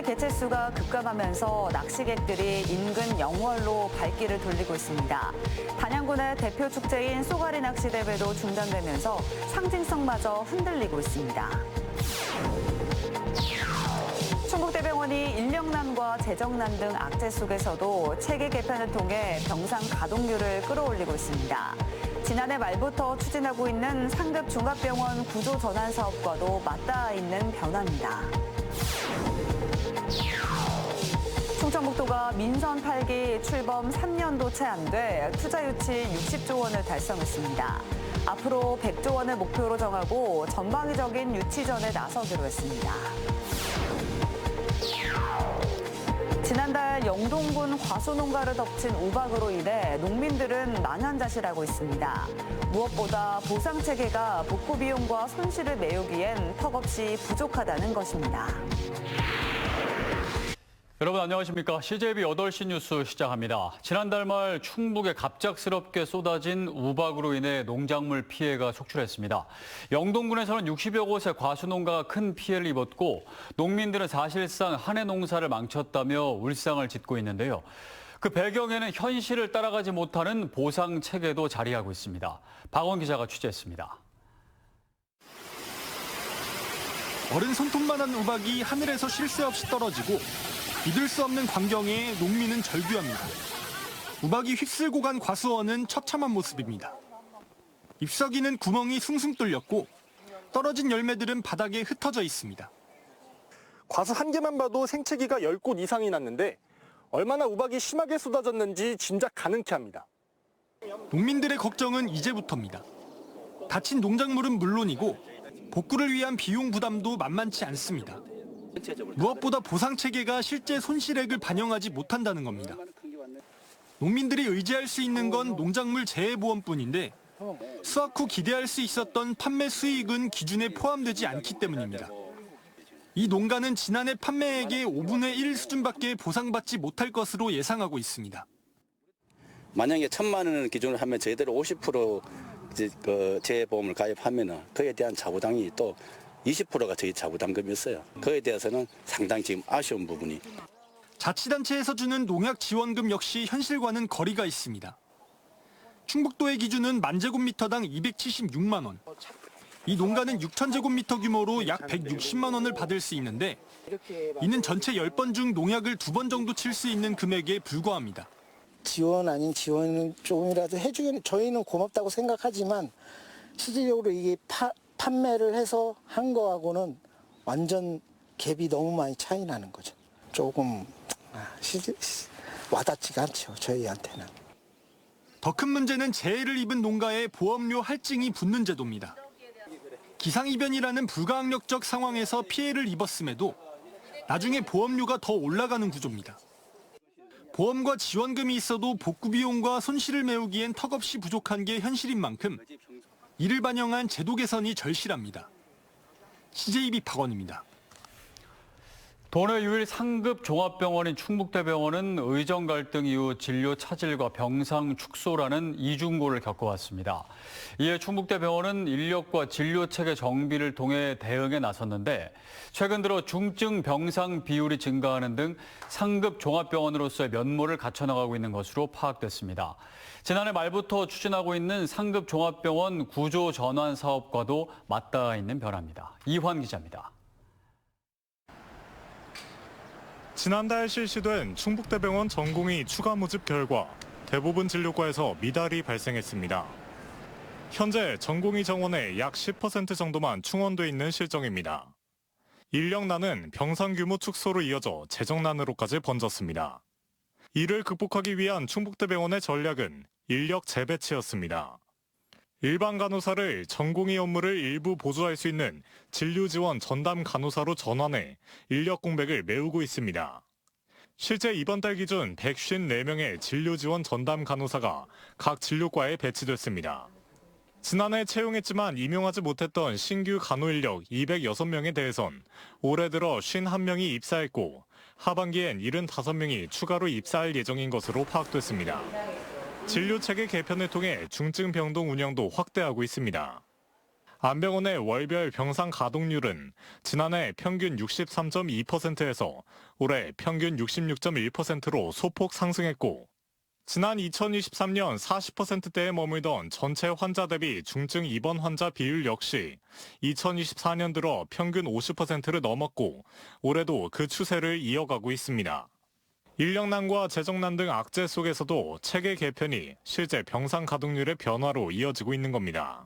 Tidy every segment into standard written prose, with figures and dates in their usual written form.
낚시 개체수가 급감하면서 낚시객들이 인근 영월로 발길을 돌리고 있습니다. 단양군의 대표 축제인 쏘가리 낚시 대회도 중단되면서 상징성마저 흔들리고 있습니다. 충북대병원이 인력난과 재정난 등 악재 속에서도 체계 개편을 통해 병상 가동률을 끌어올리고 있습니다. 지난해 말부터 추진하고 있는 상급 종합병원 구조 전환 사업과도 맞닿아 있는 변화입니다. 충청북도가 민선 8기 출범 3년도 채 안 돼 투자 유치 60조 원을 달성했습니다. 앞으로 100조 원을 목표로 정하고 전방위적인 유치전에 나서기로 했습니다. 지난달 영동군 과수농가를 덮친 우박으로 인해 농민들은 만환자실하고 있습니다. 무엇보다 보상체계가 복구 비용과 손실을 메우기엔 턱없이 부족하다는 것입니다. 여러분 안녕하십니까? CJB 8시 뉴스 시작합니다. 지난달 말 충북에 갑작스럽게 쏟아진 우박으로 인해 농작물 피해가 속출했습니다. 영동군에서는 60여 곳의 과수농가가 큰 피해를 입었고 농민들은 사실상 한 해 농사를 망쳤다며 울상을 짓고 있는데요. 그 배경에는 현실을 따라가지 못하는 보상 체계도 자리하고 있습니다. 박원 기자가 취재했습니다. 어른 손톱만한 우박이 하늘에서 쉴 새 없이 떨어지고 믿을 수 없는 광경에 농민은 절규합니다. 우박이 휩쓸고 간 과수원은 처참한 모습입니다. 잎사귀는 구멍이 숭숭 뚫렸고 떨어진 열매들은 바닥에 흩어져 있습니다. 과수 한 개만 봐도 생채기가 10곳 이상이 났는데 얼마나 우박이 심하게 쏟아졌는지 짐작 가능케 합니다. 농민들의 걱정은 이제부터입니다. 다친 농작물은 물론이고 복구를 위한 비용 부담도 만만치 않습니다. 무엇보다 보상체계가 실제 손실액을 반영하지 못한다는 겁니다. 농민들이 의지할 수 있는 건 농작물 재해보험뿐인데 수확 후 기대할 수 있었던 판매 수익은 기준에 포함되지 않기 때문입니다. 이 농가는 지난해 판매액의 5분의 1 수준밖에 보상받지 못할 것으로 예상하고 있습니다. 만약에 1,000만 원을 기준으로 하면 저희들이 50% 재해보험을 가입하면 그에 대한 자부담이 또 20%가 저희 자부담금이었어요. 그에 대해서는 상당히 지금 아쉬운 부분이. 자치단체에서 주는 농약 지원금 역시 현실과는 거리가 있습니다. 충북도의 기준은 만제곱미터당 276만 원. 이 농가는 6,000제곱미터 규모로 약 160만 원을 받을 수 있는데 이는 전체 10번 중 농약을 2번 정도 칠 수 있는 금액에 불과합니다. 지원 아닌 지원은 조금이라도 해주면 저희는 고맙다고 생각하지만 실질적으로 이게 판매를 해서 한 거하고는 완전 갭이 너무 많이 차이 나는 거죠. 조금 와닿지가 않죠, 저희한테는. 더 큰 문제는 재해를 입은 농가에 보험료 할증이 붙는 제도입니다. 기상이변이라는 불가항력적 상황에서 피해를 입었음에도 나중에 보험료가 더 올라가는 구조입니다. 보험과 지원금이 있어도 복구 비용과 손실을 메우기엔 턱없이 부족한 게 현실인 만큼 이를 반영한 제도 개선이 절실합니다. CJB 박원입니다. 도내 유일 상급 종합병원인 충북대병원은 의정 갈등 이후 진료 차질과 병상 축소라는 이중고를 겪어왔습니다. 이에 충북대병원은 인력과 진료 체계 정비를 통해 대응에 나섰는데 최근 들어 중증 병상 비율이 증가하는 등 상급 종합병원으로서의 면모를 갖춰나가고 있는 것으로 파악됐습니다. 지난해 말부터 추진하고 있는 상급 종합병원 구조 전환 사업과도 맞닿아 있는 변화입니다. 이환 기자입니다. 지난달 실시된 충북대병원 전공의 추가 모집 결과 대부분 진료과에서 미달이 발생했습니다. 현재 전공의 정원의 약 10% 정도만 충원돼 있는 실정입니다. 인력난은 병상 규모 축소로 이어져 재정난으로까지 번졌습니다. 이를 극복하기 위한 충북대병원의 전략은 인력 재배치였습니다. 일반 간호사를 전공의 업무를 일부 보조할 수 있는 진료지원 전담 간호사로 전환해 인력 공백을 메우고 있습니다. 실제 이번 달 기준 154명의 진료지원 전담 간호사가 각 진료과에 배치됐습니다. 지난해 채용했지만 임용하지 못했던 신규 간호 인력 206명에 대해선 올해 들어 51명이 입사했고 하반기엔 75명이 추가로 입사할 예정인 것으로 파악됐습니다. 진료체계 개편을 통해 중증병동 운영도 확대하고 있습니다. 안병원의 월별 병상 가동률은 지난해 평균 63.2%에서 올해 평균 66.1%로 소폭 상승했고, 지난 2023년 40%대에 머물던 전체 환자 대비 중증 입원 환자 비율 역시 2024년 들어 평균 50%를 넘었고, 올해도 그 추세를 이어가고 있습니다. 인력난과 재정난 등 악재 속에서도 체계 개편이 실제 병상 가동률의 변화로 이어지고 있는 겁니다.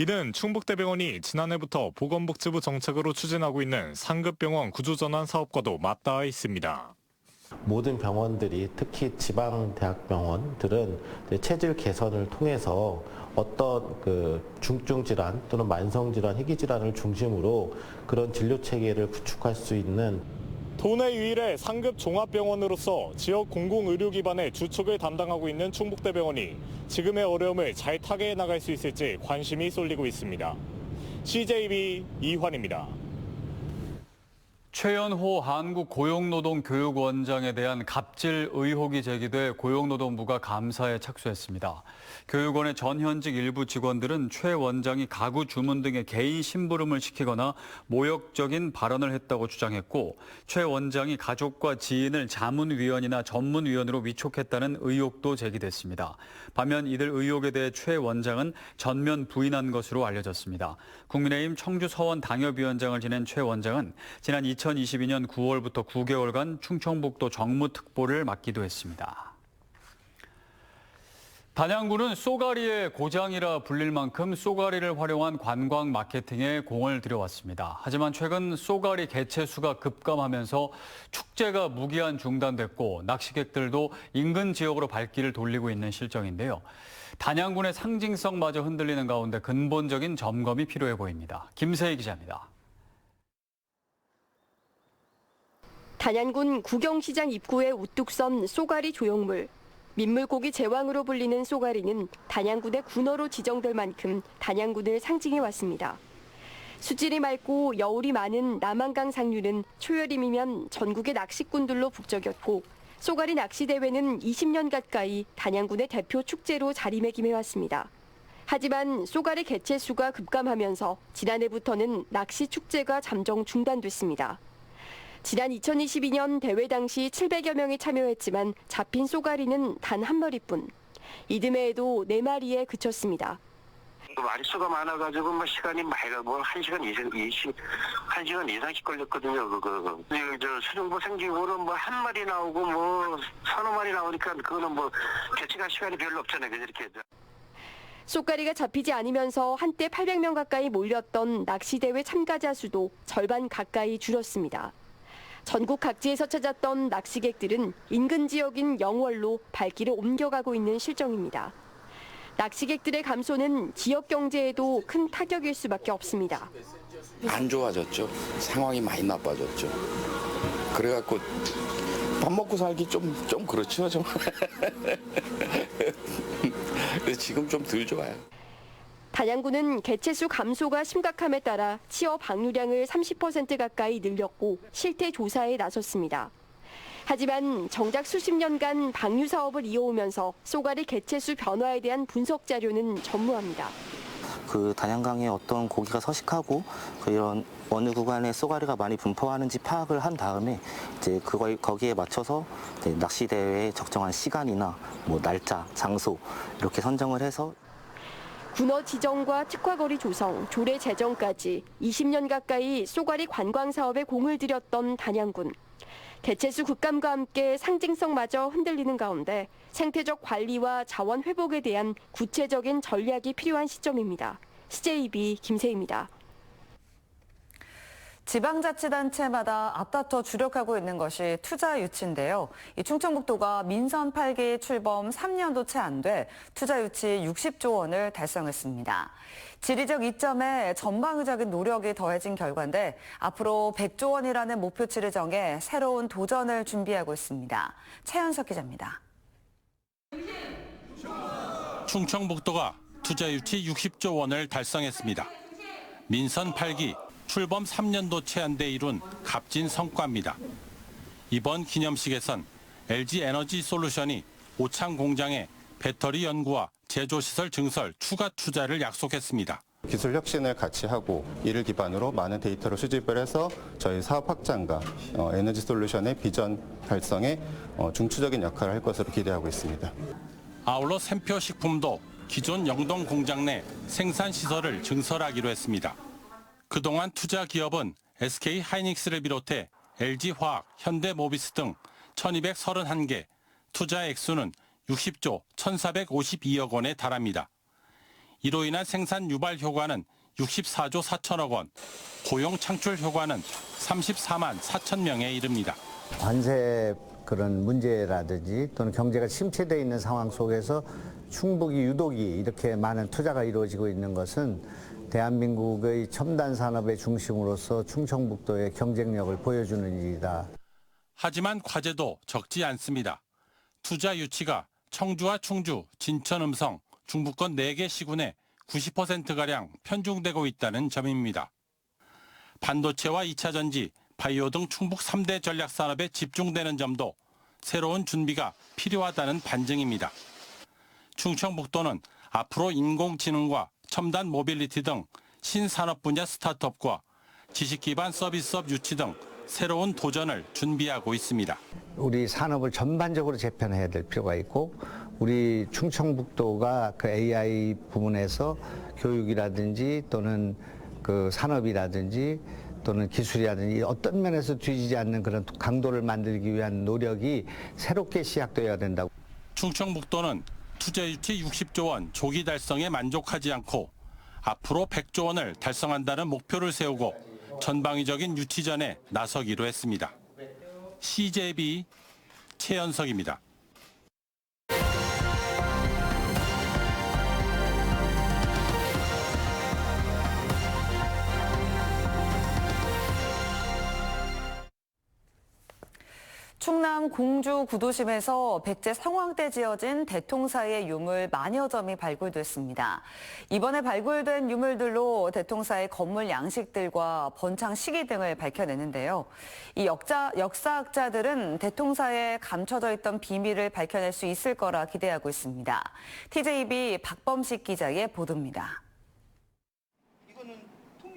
이는 충북대병원이 지난해부터 보건복지부 정책으로 추진하고 있는 상급병원 구조전환 사업과도 맞닿아 있습니다. 모든 병원들이 특히 지방대학병원들은 체질 개선을 통해서 어떤 중증 질환 또는 만성 질환, 희귀 질환을 중심으로 그런 진료 체계를 구축할 수 있는 도내 유일의 상급 종합병원으로서 지역 공공의료 기반의 주축을 담당하고 있는 충북대병원이 지금의 어려움을 잘 타개해 나갈 수 있을지 관심이 쏠리고 있습니다. CJB 이환입니다. 최연호 한국고용노동교육원장에 대한 갑질 의혹이 제기돼 고용노동부가 감사에 착수했습니다. 교육원의 전현직 일부 직원들은 최 원장이 가구 주문 등의 개인 심부름을 시키거나 모욕적인 발언을 했다고 주장했고, 최 원장이 가족과 지인을 자문위원이나 전문위원으로 위촉했다는 의혹도 제기됐습니다. 반면 이들 의혹에 대해 최 원장은 전면 부인한 것으로 알려졌습니다. 국민의힘 청주 서원 당협위원장을 지낸 최 원장은 지난 2022년 9월부터 9개월간 충청북도 정무특보를 맡기도 했습니다. 단양군은 쏘가리의 고장이라 불릴 만큼 쏘가리를 활용한 관광 마케팅에 공을 들여왔습니다. 하지만 최근 쏘가리 개체 수가 급감하면서 축제가 무기한 중단됐고, 낚시객들도 인근 지역으로 발길을 돌리고 있는 실정인데요. 단양군의 상징성마저 흔들리는 가운데 근본적인 점검이 필요해 보입니다. 김세희 기자입니다. 단양군 구경시장 입구에 우뚝 선 쏘가리 조형물. 민물고기 제왕으로 불리는 쏘가리는 단양군의 군어로 지정될 만큼 단양군을 상징해 왔습니다. 수질이 맑고 여울이 많은 남한강 상류는 초여름이면 전국의 낚시꾼들로 북적였고, 쏘가리 낚시대회는 20년 가까이 단양군의 대표 축제로 자리매김해왔습니다. 하지만 쏘가리 개체 수가 급감하면서 지난해부터는 낚시 축제가 잠정 중단됐습니다. 지난 2022년 대회 당시 700여 명이 참여했지만 잡힌 쏘가리는 단 한 마리뿐. 이듬해에도 4마리에 그쳤습니다. 마리수가 많아가지고 시간이 많이 뭐 1시간 이상씩 걸렸거든요. 저 수중보 생기고는 한 마리 나오고 서너 마리 나오니까 그거는 개체가 시간이 별로 없잖아요. 이렇게. 쏘가리가 잡히지 않으면서 한때 800명 가까이 몰렸던 낚시대회 참가자 수도 절반 가까이 줄었습니다. 전국 각지에서 찾았던 낚시객들은 인근 지역인 영월로 발길을 옮겨가고 있는 실정입니다. 낚시객들의 감소는 지역 경제에도 큰 타격일 수밖에 없습니다. 안 좋아졌죠. 상황이 많이 나빠졌죠. 그래갖고 밥 먹고 살기 좀 그렇죠. 좀. 지금 좀 덜 좋아요. 단양군은 개체수 감소가 심각함에 따라 취업 방류량을 30% 가까이 늘렸고 실태 조사에 나섰습니다. 하지만 정작 수십 년간 방류 사업을 이어오면서 쏘가리 개체수 변화에 대한 분석 자료는 전무합니다. 단양강에 어떤 고기가 서식하고 이런 어느 구간에 쏘가리가 많이 분포하는지 파악을 한 다음에 이제 거기에 맞춰서 낚시 대회에 적정한 시간이나 날짜, 장소 이렇게 선정을 해서 군어 지정과 특화거리 조성, 조례 제정까지 20년 가까이 쏘가리 관광 사업에 공을 들였던 단양군. 개체수 급감과 함께 상징성마저 흔들리는 가운데 생태적 관리와 자원 회복에 대한 구체적인 전략이 필요한 시점입니다. CJB 김세희입니다. 지방자치단체마다 앞다퉈 주력하고 있는 것이 투자 유치인데요. 이 충청북도가 민선 8기 출범 3년도 채 안 돼 투자 유치 60조 원을 달성했습니다. 지리적 이점에 전방위적인 노력이 더해진 결과인데 앞으로 100조 원이라는 목표치를 정해 새로운 도전을 준비하고 있습니다. 최현석 기자입니다. 충청북도가 투자 유치 60조 원을 달성했습니다. 민선 8기 출범 3년도 채 안 돼 이룬 값진 성과입니다. 이번 기념식에선 LG 에너지 솔루션이 오창 공장에 배터리 연구와 제조시설 증설 추가 투자를 약속했습니다. 기술 혁신을 같이 하고 이를 기반으로 많은 데이터를 수집을 해서 저희 사업 확장과 에너지 솔루션의 비전 달성에 중추적인 역할을 할 것으로 기대하고 있습니다. 아울러 샘표식품도 기존 영동 공장 내 생산 시설을 증설하기로 했습니다. 그동안 투자 기업은 SK 하이닉스를 비롯해 LG화학, 현대모비스 등 1231개, 투자 액수는 60조 1452억 원에 달합니다. 이로 인한 생산 유발 효과는 64조 4천억 원, 고용 창출 효과는 34만 4천 명에 이릅니다. 관세 그런 문제라든지 또는 경제가 침체되어 있는 상황 속에서 충북이 유독이 이렇게 많은 투자가 이루어지고 있는 것은 대한민국의 첨단 산업의 중심으로서 충청북도의 경쟁력을 보여주는 일이다. 하지만 과제도 적지 않습니다. 투자 유치가 청주와 충주, 진천, 음성, 중부권 4개 시군에 90%가량 편중되고 있다는 점입니다. 반도체와 2차 전지, 바이오 등 충북 3대 전략산업에 집중되는 점도 새로운 준비가 필요하다는 반증입니다. 충청북도는 앞으로 인공지능과 첨단 모빌리티 등 신산업 분야 스타트업과 지식 기반 서비스업 유치 등 새로운 도전을 준비하고 있습니다. 우리 산업을 전반적으로 재편해야 될 필요가 있고 우리 충청북도가 그 AI 부분에서 교육이라든지 또는 그 산업이라든지 또는 기술이라든지 어떤 면에서 뒤지지 않는 그런 강도를 만들기 위한 노력이 새롭게 시작되어야 된다고. 충청북도는 투자 유치 60조 원 조기 달성에 만족하지 않고 앞으로 100조 원을 달성한다는 목표를 세우고 전방위적인 유치전에 나서기로 했습니다. CJB 최연석입니다. 충남 공주 구도심에서 백제 성왕 때 지어진 대통사의 유물 만여 점이 발굴됐습니다. 이번에 발굴된 유물들로 대통사의 건물 양식들과 번창 시기 등을 밝혀내는데요. 이 역사학자들은 대통사에 감춰져 있던 비밀을 밝혀낼 수 있을 거라 기대하고 있습니다. TJB 박범식 기자의 보도입니다.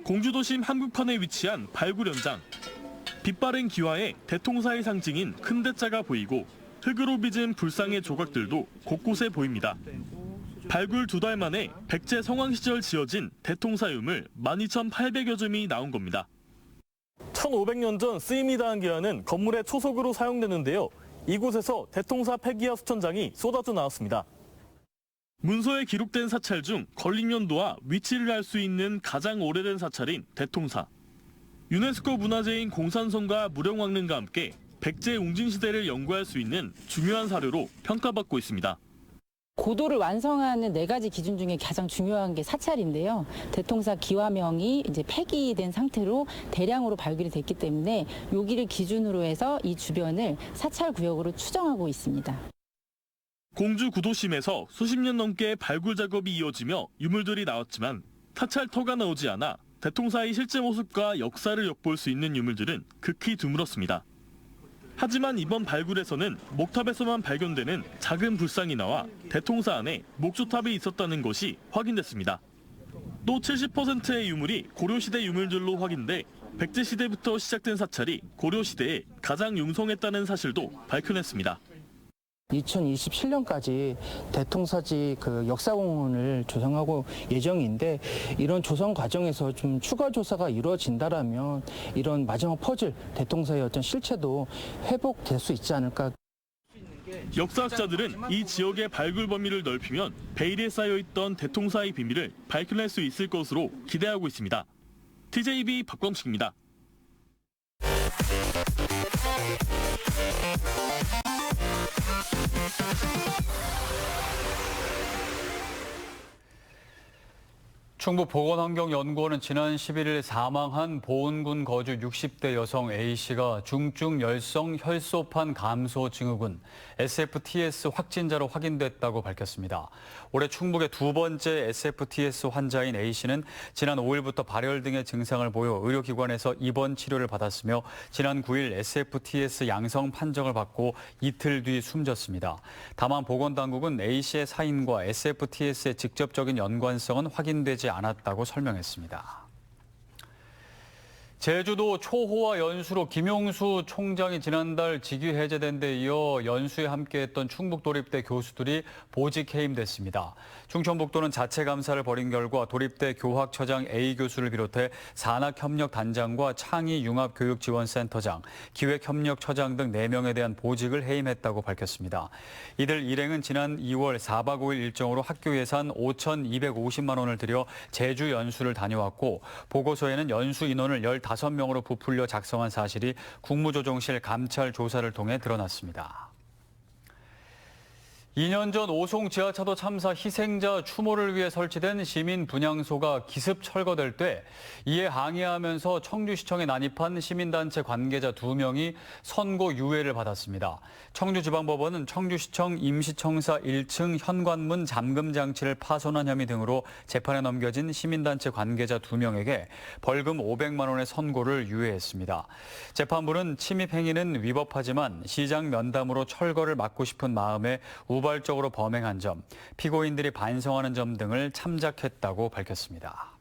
공주도심 한복판에 위치한 발굴 현장. 빛바랜 기와에 대통사의 상징인 큰 대자가 보이고 흙으로 빚은 불상의 조각들도 곳곳에 보입니다. 발굴 2달 만에 백제 성왕 시절 지어진 대통사 유물 12,800여 점이 나온 겁니다. 1500년 전 쓰임이 다한 기와는 건물의 초석으로 사용되는데요. 이곳에서 대통사 폐기와 수천장이 쏟아져 나왔습니다. 문서에 기록된 사찰 중 건립 연도와 위치를 알 수 있는 가장 오래된 사찰인 대통사. 유네스코 문화재인 공산성과 무령왕릉과 함께 백제 웅진시대를 연구할 수 있는 중요한 사료로 평가받고 있습니다. 고도를 완성하는 4가지 기준 중에 가장 중요한 게 사찰인데요. 대통사 기와명이 이제 폐기된 상태로 대량으로 발굴이 됐기 때문에 여기를 기준으로 해서 이 주변을 사찰 구역으로 추정하고 있습니다. 공주 구도심에서 수십 년 넘게 발굴 작업이 이어지며 유물들이 나왔지만 사찰터가 나오지 않아 대통사의 실제 모습과 역사를 엿볼 수 있는 유물들은 극히 드물었습니다. 하지만 이번 발굴에서는 목탑에서만 발견되는 작은 불상이 나와 대통사 안에 목조탑이 있었다는 것이 확인됐습니다. 또 70%의 유물이 고려시대 유물들로 확인돼 백제시대부터 시작된 사찰이 고려시대에 가장 융성했다는 사실도 밝혀냈습니다. 2027년까지 대통사지 그 역사공원을 조성하고 예정인데 이런 조성 과정에서 좀 추가 조사가 이루어진다라면 이런 마지막 퍼즐 대통사의 어떤 실체도 회복될 수 있지 않을까. 역사학자들은 이 지역의 발굴 범위를 넓히면 베일에 쌓여있던 대통사의 비밀을 밝혀낼 수 있을 것으로 기대하고 있습니다. TJB 박범식입니다. 충북보건환경연구원은 지난 11일 사망한 보은군 거주 60대 여성 A씨가 중증 열성 혈소판 감소 증후군 SFTS 확진자로 확인됐다고 밝혔습니다. 올해 충북의 2번째 SFTS 환자인 A씨는 지난 5일부터 발열 등의 증상을 보여 의료기관에서 입원 치료를 받았으며 지난 9일 SFTS 양성 판정을 받고 이틀 뒤 숨졌습니다. 다만 보건당국은 A씨의 사인과 SFTS의 직접적인 연관성은 확인되지 않았다고 설명했습니다. 제주도 초호화 연수로 김용수 총장이 지난달 직위 해제된 데 이어 연수에 함께했던 충북도립대 교수들이 보직 해임됐습니다. 충청북도는 자체 감사를 벌인 결과 도립대 교학처장 A 교수를 비롯해 산학협력단장과 창의융합교육지원센터장, 기획협력처장 등 4명에 대한 보직을 해임했다고 밝혔습니다. 이들 일행은 지난 2월 4박 5일 일정으로 학교 예산 5,250만 원을 들여 제주 연수를 다녀왔고 보고서에는 연수 인원을 15명으로 부풀려 작성한 사실이 국무조정실 감찰 조사를 통해 드러났습니다. 2년 전 오송 지하차도 참사 희생자 추모를 위해 설치된 시민 분향소가 기습 철거될 때 이에 항의하면서 청주시청에 난입한 시민단체 관계자 2명이 선고 유예를 받았습니다. 청주지방법원은 청주시청 임시청사 1층 현관문 잠금 장치를 파손한 혐의 등으로 재판에 넘겨진 시민단체 관계자 2명에게 벌금 500만 원의 선고를 유예했습니다. 재판부는 침입 행위는 위법하지만 시장 면담으로 철거를 막고 싶은 마음에 우발적으로 범행한 점, 피고인들이 반성하는 점 등을 참작했다고 밝혔습니다.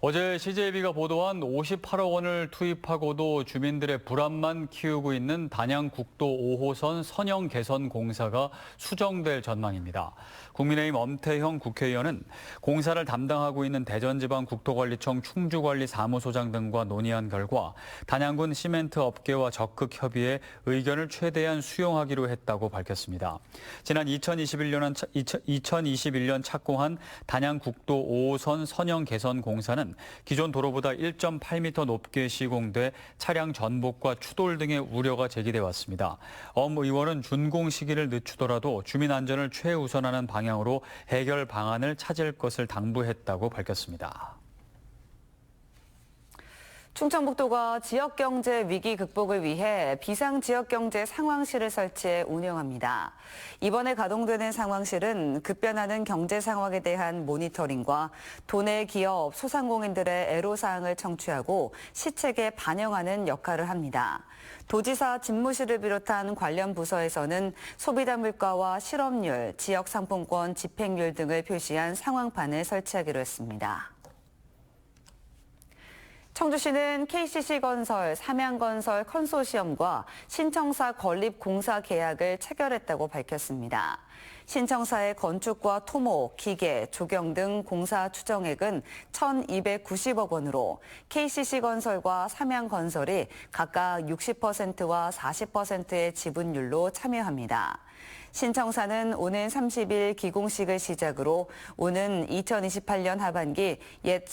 어제 CJB가 보도한 58억 원을 투입하고도 주민들의 불안만 키우고 있는 단양국도 5호선 선형 개선 공사가 수정될 전망입니다. 국민의힘 엄태형 국회의원은 공사를 담당하고 있는 대전지방국토관리청 충주관리사무소장 등과 논의한 결과 단양군 시멘트 업계와 적극 협의해 의견을 최대한 수용하기로 했다고 밝혔습니다. 지난 2021년 착공한 단양국도 5호선 선형 개선 공사는 기존 도로보다 1.8m 높게 시공돼 차량 전복과 추돌 등의 우려가 제기돼 왔습니다. 엄 의원은 준공 시기를 늦추더라도 주민 안전을 최우선하는 방향으로 해결 방안을 찾을 것을 당부했다고 밝혔습니다. 충청북도가 지역경제 위기 극복을 위해 비상지역경제 상황실을 설치해 운영합니다. 이번에 가동되는 상황실은 급변하는 경제 상황에 대한 모니터링과 도내 기업, 소상공인들의 애로사항을 청취하고 시책에 반영하는 역할을 합니다. 도지사 집무실을 비롯한 관련 부서에서는 소비자 물가와 실업률, 지역상품권 집행률 등을 표시한 상황판을 설치하기로 했습니다. 청주시는 KCC건설, 삼양건설 컨소시엄과 신청사 건립 공사 계약을 체결했다고 밝혔습니다. 신청사의 건축과 토목, 기계, 조경 등 공사 추정액은 1,290억 원으로 KCC건설과 삼양건설이 각각 60%와 40%의 지분율로 참여합니다. 신청사는 오는 30일 기공식을 시작으로 오는 2028년 하반기 옛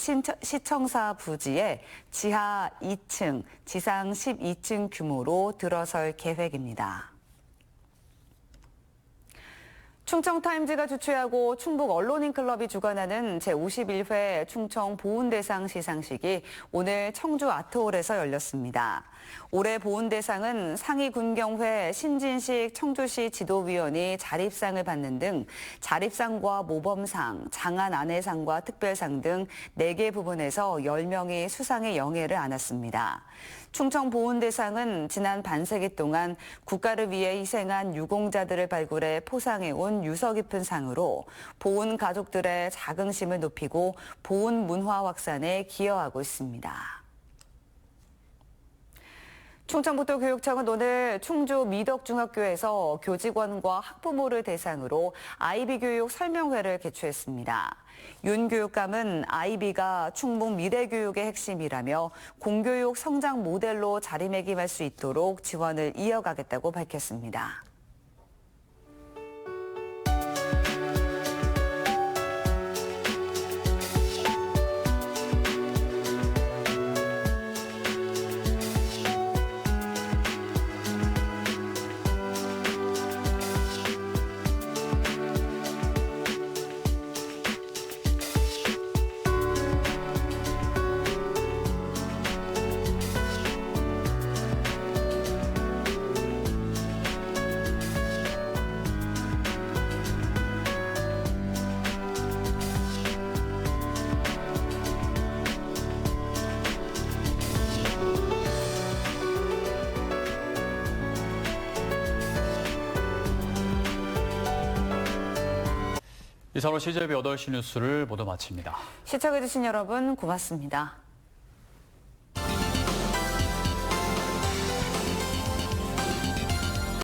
시청사 부지에 지하 2층, 지상 12층 규모로 들어설 계획입니다. 충청타임즈가 주최하고 충북언론인클럽이 주관하는 제51회 충청보훈대상 시상식이 오늘 청주 아트홀에서 열렸습니다. 올해 보훈대상은 상위군경회 신진식 청주시 지도위원이 자립상을 받는 등 자립상과 모범상, 장안아내상과 특별상 등 4개 부분에서 10명이 수상의 영예를 안았습니다. 충청보훈대상은 지난 반세기 동안 국가를 위해 희생한 유공자들을 발굴해 포상해온 유서 깊은 상으로 보훈 가족들의 자긍심을 높이고 보훈 문화 확산에 기여하고 있습니다. 충청북도 교육청은 오늘 충주 미덕중학교에서 교직원과 학부모를 대상으로 아이비 교육 설명회를 개최했습니다. 윤 교육감은 아이비가 충북 미래교육의 핵심이라며 공교육 성장 모델로 자리매김할 수 있도록 지원을 이어가겠다고 밝혔습니다. 이상으로 CJB 8시 뉴스를 모두 마칩니다. 시청해주신 여러분 고맙습니다.